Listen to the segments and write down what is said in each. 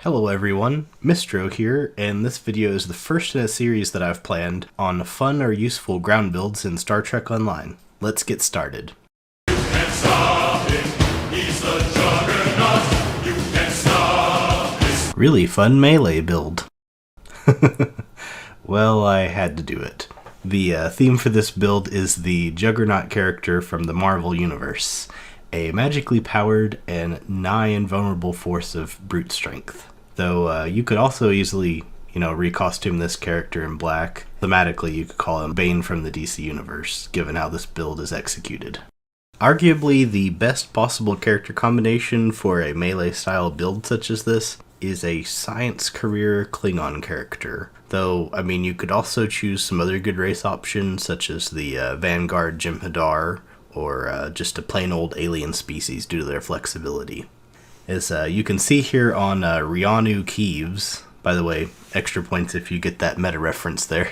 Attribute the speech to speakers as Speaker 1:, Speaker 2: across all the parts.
Speaker 1: Hello everyone, Mistro here, and this video is the first in a series that I've planned on fun or useful ground builds in Star Trek Online. Let's get started.
Speaker 2: You can't stop him, he's the Juggernaut. You can't stop this.
Speaker 1: Really fun melee build. Well, I had to do it. The theme for this build is the Juggernaut character from the Marvel Universe, a magically powered and nigh invulnerable force of brute strength. Though you could also easily, recostume this character in black. Thematically, you could call him Bane from the DC Universe, given how this build is executed. Arguably, the best possible character combination for a melee-style build such as this is a science career Klingon character. Though, you could also choose some other good race options, such as the Vanguard Jem'Hadar, or just a plain old alien species due to their flexibility. As you can see here on Rianu Keeves, by the way, extra points if you get that meta reference there,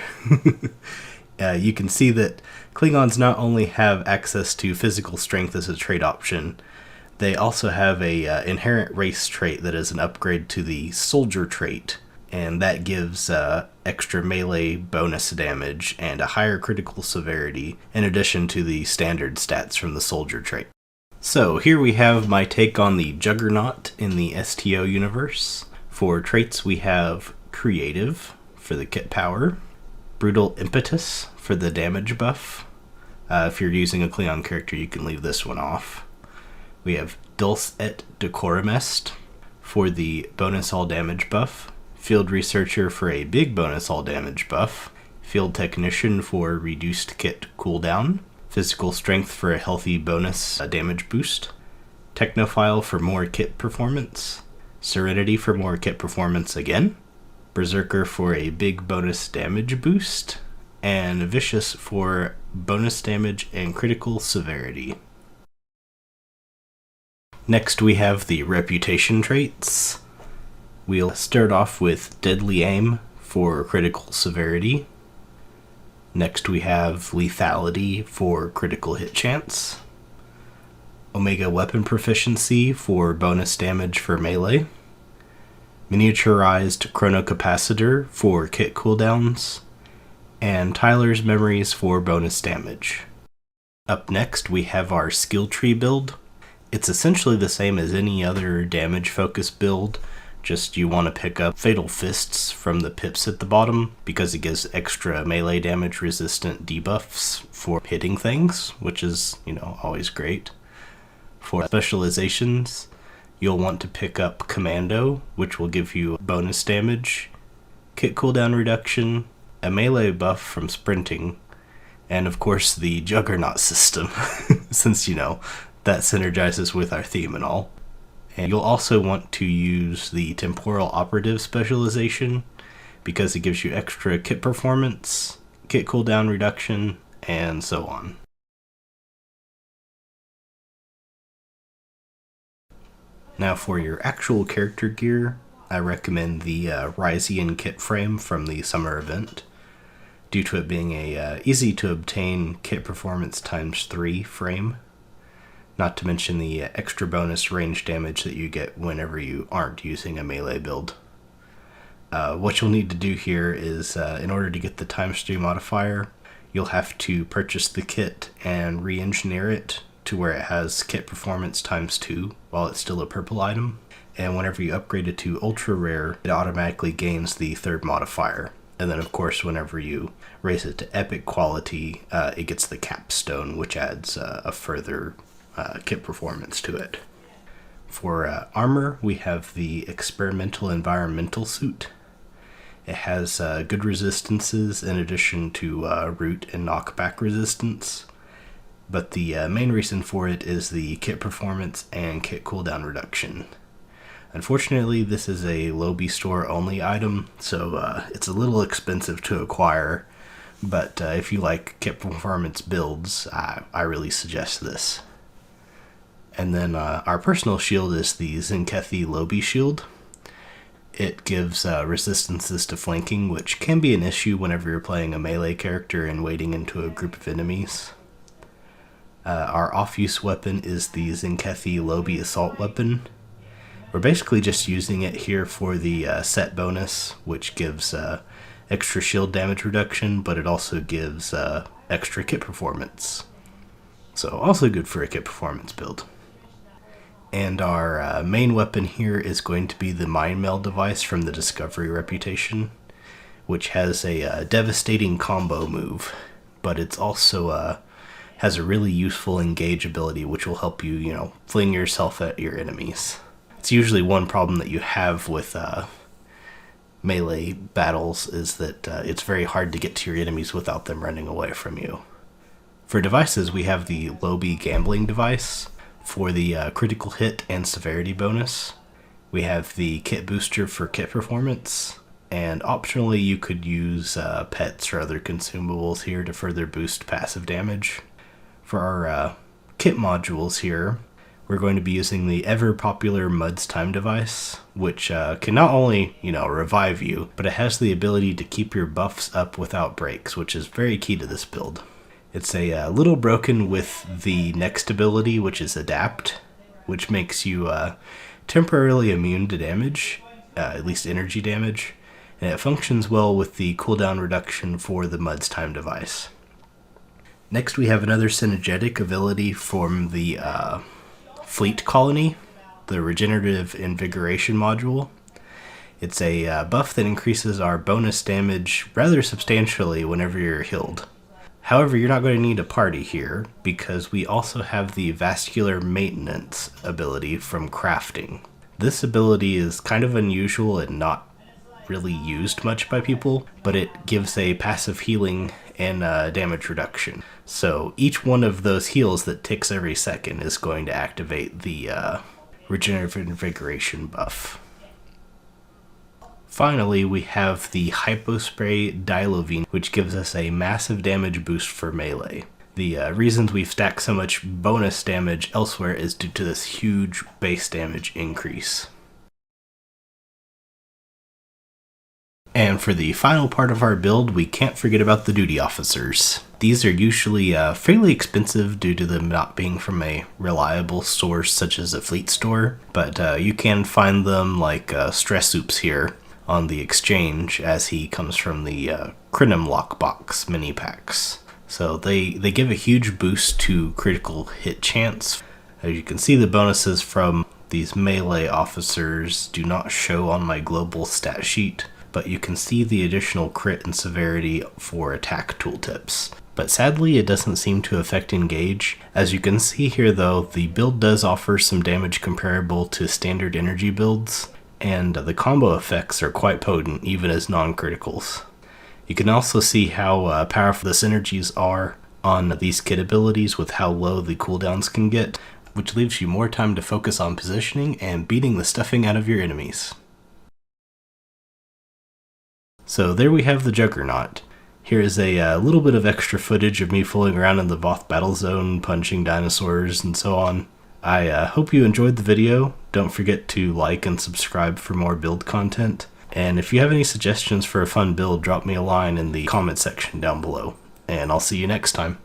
Speaker 1: you can see that Klingons not only have access to physical strength as a trait option, they also have a inherent race trait that is an upgrade to the soldier trait, and that gives extra melee bonus damage and a higher critical severity in addition to the standard stats from the soldier trait. So here we have my take on the Juggernaut in the STO universe. For traits we have Creative for the kit power, Brutal Impetus for the damage buff. If you're using a Klingon character you can leave this one off. We have Dulce et Decorum Est for the bonus all damage buff, Field Researcher for a big bonus all damage buff, Field Technician for reduced kit cooldown, Physical Strength for a healthy bonus damage boost, Technophile for more kit performance, Serenity for more kit performance again, Berserker for a big bonus damage boost, and Vicious for bonus damage and critical severity. Next we have the reputation traits. We'll start off with Deadly Aim for critical severity. Next we have Lethality for critical hit chance. Omega Weapon Proficiency for bonus damage for melee. Miniaturized Chronocapacitor for kit cooldowns. And Tyler's Memories for bonus damage. Up next we have our skill tree build. It's essentially the same as any other damage focused build, just you want to pick up Fatal Fists from the pips at the bottom because it gives extra melee damage resistant debuffs for hitting things, which is, always great. For specializations, you'll want to pick up Commando, which will give you bonus damage, kit cooldown reduction, a melee buff from sprinting, and of course the Juggernaut system, since, that synergizes with our theme and all. And you'll also want to use the Temporal Operative specialization because it gives you extra kit performance, kit cooldown reduction, and so on. Now for your actual character gear, I recommend the Ryzian kit frame from the summer event, due to it being a easy to obtain kit performance ×3 frame. Not to mention the extra bonus range damage that you get whenever you aren't using a melee build. What you'll need to do here is, in order to get the ×3 modifier, you'll have to purchase the kit and re-engineer it to where it has kit performance ×2 while it's still a purple item. And whenever you upgrade it to ultra rare, it automatically gains the third modifier. And then of course whenever you raise it to epic quality, it gets the capstone, which adds a further kit performance to it. For armor, we have the Experimental Environmental Suit. It has good resistances in addition to root and knockback resistance, but the main reason for it is the kit performance and kit cooldown reduction. Unfortunately, this is a Lobby store only item, so it's a little expensive to acquire, but if you like kit performance builds, I really suggest this. And then our personal shield is the Zinkethi Lobi shield. It gives resistances to flanking, which can be an issue whenever you're playing a melee character and wading into a group of enemies. Our off-use weapon is the Zinkethi Lobi assault weapon. We're basically just using it here for the set bonus, which gives extra shield damage reduction, but it also gives extra kit performance. So also good for a kit performance build. And our main weapon here is going to be the Mind Meld device from the Discovery reputation, which has a devastating combo move, but it's also has a really useful engage ability, which will help you, fling yourself at your enemies. It's usually one problem that you have with melee battles is that it's very hard to get to your enemies without them running away from you. For devices, we have the Lobby Gambling device for the critical hit and severity bonus. We have the Kit Booster for kit performance, and optionally you could use pets or other consumables here to further boost passive damage. For our kit modules here, we're going to be using the ever-popular Mud's Time device, which can not only, revive you, but it has the ability to keep your buffs up without breaks, which is very key to this build. It's a little broken with the next ability, which is Adapt, which makes you temporarily immune to damage, at least energy damage, and it functions well with the cooldown reduction for the Mud's Time device. Next, we have another synergetic ability from the Fleet Colony, the Regenerative Invigoration module. It's a buff that increases our bonus damage rather substantially whenever you're healed. However, you're not going to need a party here, because we also have the Vascular Maintenance ability from crafting. This ability is kind of unusual and not really used much by people, but it gives a passive healing and damage reduction. So each one of those heals that ticks every second is going to activate the Regenerative Invigoration buff. Finally, we have the Hypospray Dilovine, which gives us a massive damage boost for melee. The reasons we've stacked so much bonus damage elsewhere is due to this huge base damage increase. And for the final part of our build, we can't forget about the duty officers. These are usually fairly expensive due to them not being from a reliable source such as a fleet store, but you can find them like Stress Oops here on the exchange, as he comes from the Crinum Lockbox mini packs. So they give a huge boost to critical hit chance. As you can see, the bonuses from these melee officers do not show on my global stat sheet, but you can see the additional crit and severity for attack tooltips. But sadly, it doesn't seem to affect engage. As you can see here though, the build does offer some damage comparable to standard energy builds, and the combo effects are quite potent even as non-criticals. You can also see how powerful the synergies are on these kit abilities with how low the cooldowns can get, which leaves you more time to focus on positioning and beating the stuffing out of your enemies. So there we have the Juggernaut. Here is a little bit of extra footage of me fooling around in the Voth battle zone, punching dinosaurs and so on. I hope you enjoyed the video. Don't forget to like and subscribe for more build content. And if you have any suggestions for a fun build, drop me a line in the comment section down below. And I'll see you next time.